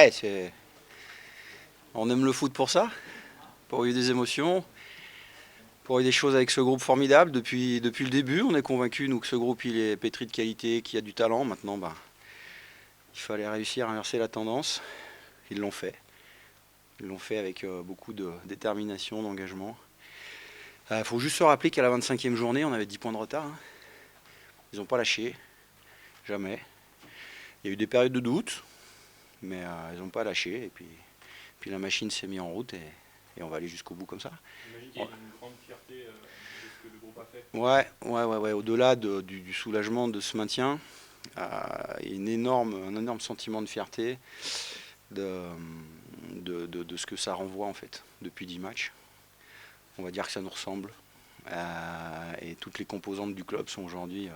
Ouais, on aime le foot pour ça, pour vivre des émotions, pour vivre des choses avec ce groupe formidable. Depuis le début, on est convaincus, nous, que ce groupe il est pétri de qualité, qu'il y a du talent. Maintenant, il fallait réussir à inverser la tendance. Ils l'ont fait. Ils l'ont fait avec beaucoup de détermination, d'engagement. Il faut juste se rappeler qu'à la 25e journée, on avait 10 points de retard, hein. Ils n'ont pas lâché, jamais. Il y a eu des périodes de doute, mais ils n'ont pas lâché. Et puis la machine s'est mise en route et on va aller jusqu'au bout comme ça. J'imagine qu'il y a une grande fierté de ce que le groupe a fait. Ouais. Au-delà du soulagement de ce maintien, il y a un énorme sentiment de fierté de, de ce que ça renvoie en fait depuis 10 matchs. On va dire que ça nous ressemble. Et toutes les composantes du club sont aujourd'hui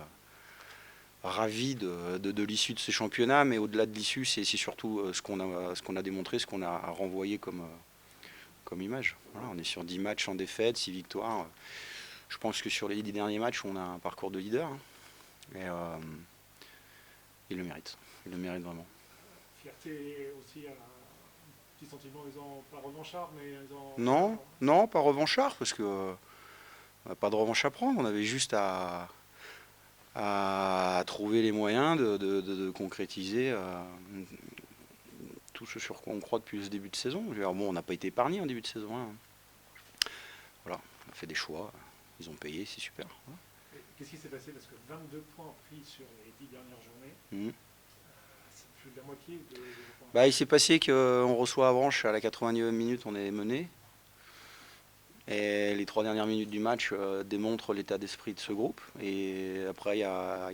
ravis de l'issue de ces championnats, mais au-delà de l'issue, c'est surtout ce qu'on a démontré, ce qu'on a renvoyé comme image. Voilà, on est sur 10 matchs en défaite, 6 victoires. Je pense que sur les 10 derniers matchs, on a un parcours de leader. Hein. Et il le mérite. Il le mérite vraiment. Fierté aussi, un petit sentiment, disons, pas revanchard, mais disons. Non, pas revanchard, parce que on n'a pas de revanche à prendre. On avait juste à trouver les moyens de concrétiser tout ce sur quoi on croit depuis ce début de saison. Bon, on n'a pas été épargné en début de saison. Hein. Voilà, on a fait des choix. Ils ont payé, c'est super. Voilà. Qu'est-ce qui s'est passé? Parce que 22 points pris sur les 10 dernières journées, Mmh. c'est plus de la moitié de points. Il s'est passé qu'on reçoit Avranches à la 89e minute, on est mené. Et les 3 dernières minutes du match démontrent l'état d'esprit de ce groupe. Et après, il y a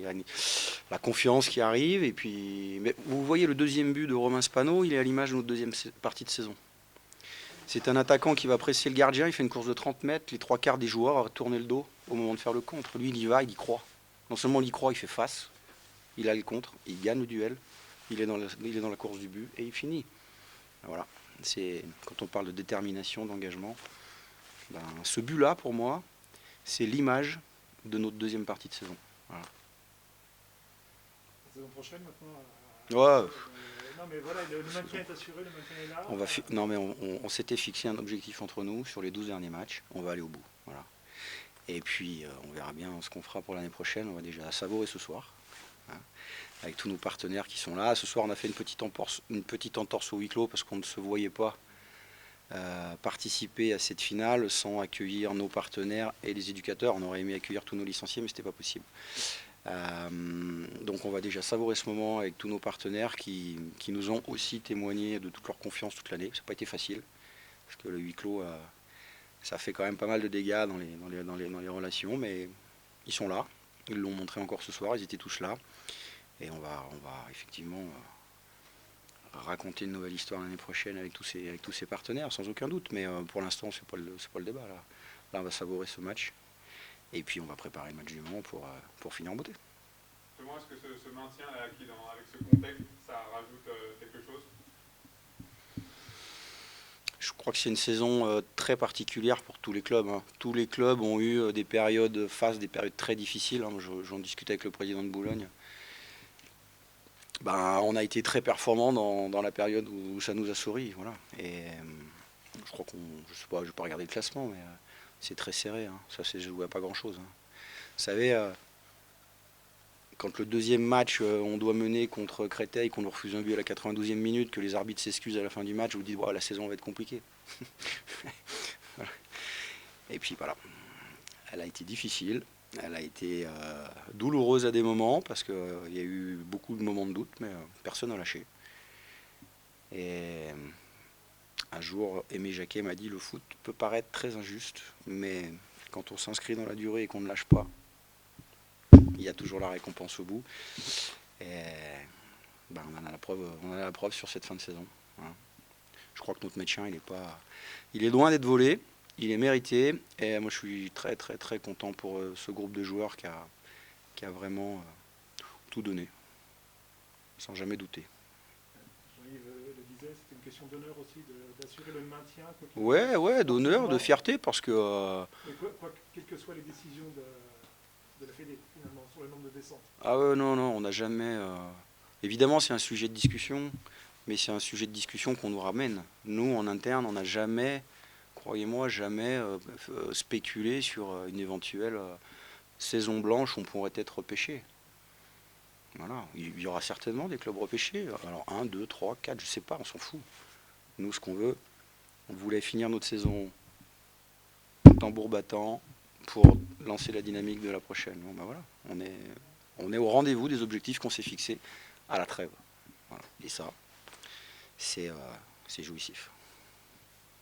la confiance qui arrive. Et puis, mais vous voyez le deuxième but de Romain Spano, il est à l'image de notre deuxième partie de saison. C'est un attaquant qui va presser le gardien, il fait une course de 30 mètres, les 3 quarts des joueurs tournent le dos au moment de faire le contre. Lui, il y va, il y croit. Non seulement il y croit, il fait face, il a le contre, il gagne le duel, il est dans la course du but et il finit. Voilà. Quand on parle de détermination, d'engagement, ce but-là, pour moi, c'est l'image de notre deuxième partie de saison. Voilà. La saison prochaine, maintenant. Ouais. Non, mais voilà, le maintien est assuré, le maintien est là. Non, mais on s'était fixé un objectif entre nous sur les 12 derniers matchs. On va aller au bout. Voilà. Et puis, on verra bien ce qu'on fera pour l'année prochaine. On va déjà savourer ce soir, hein, avec tous nos partenaires qui sont là. Ce soir, on a fait une petite entorse au huis clos parce qu'on ne se voyait pas participer à cette finale sans accueillir nos partenaires et les éducateurs. On aurait aimé accueillir tous nos licenciés, mais ce n'était pas possible. Donc on va déjà savourer ce moment avec tous nos partenaires qui nous ont aussi témoigné de toute leur confiance toute l'année. Ça n'a pas été facile, parce que le huis clos, ça fait quand même pas mal de dégâts dans les relations, mais ils sont là, ils l'ont montré encore ce soir, ils étaient tous là. Et on va effectivement raconter une nouvelle histoire l'année prochaine avec tous ces partenaires, sans aucun doute. Mais pour l'instant, c'est pas le débat. Là, on va savourer ce match. Et puis, on va préparer le match du Mans pour finir en beauté. Comment est-ce que ce maintien là, avec ce contexte, ça rajoute quelque chose? Je crois que c'est une saison très particulière pour tous les clubs. Hein. Tous les clubs ont eu des périodes très difficiles. Hein. J'en discute avec le président de Boulogne. On a été très performants dans la période où ça nous a souri. Voilà. Et je crois je sais pas, je vais pas regarder le classement, mais c'est très serré. Hein. Ça se joue à pas grand-chose. Hein. Vous savez, quand le deuxième match, on doit mener contre Créteil, qu'on nous refuse un but à la 92e minute, que les arbitres s'excusent à la fin du match, vous dites la saison va être compliquée. Voilà. Et puis voilà, elle a été difficile. Elle a été douloureuse à des moments parce qu'il y a eu beaucoup de moments de doute, mais personne n'a lâché. Et un jour, Aimé Jacquet m'a dit le foot peut paraître très injuste, mais quand on s'inscrit dans la durée et qu'on ne lâche pas, il y a toujours la récompense au bout. Et on en a la preuve sur cette fin de saison. Voilà. Je crois que notre maintien, il est loin d'être volé. Il est mérité et moi je suis très très très content pour ce groupe de joueurs qui a vraiment tout donné, sans jamais douter. Jean-Yves le disait, c'était une question d'honneur aussi d'assurer le maintien. Ouais, d'honneur, de fierté parce que... quelles que soient les décisions de la Fédé finalement sur le nombre de descentes. Ah ouais, non, on n'a jamais... Évidemment c'est un sujet de discussion, mais c'est un sujet de discussion qu'on nous ramène. Nous, en interne, on n'a jamais, croyez-moi, jamais spéculé sur une éventuelle saison blanche où on pourrait être repêché. Voilà. Il y aura certainement des clubs repêchés. Alors 1, 2, 3, 4, je sais pas, on s'en fout. Nous, ce qu'on veut, on voulait finir notre saison tambour battant pour lancer la dynamique de la prochaine. Bon, ben voilà, on est au rendez-vous des objectifs qu'on s'est fixés à la trêve. Voilà. Et ça, c'est jouissif.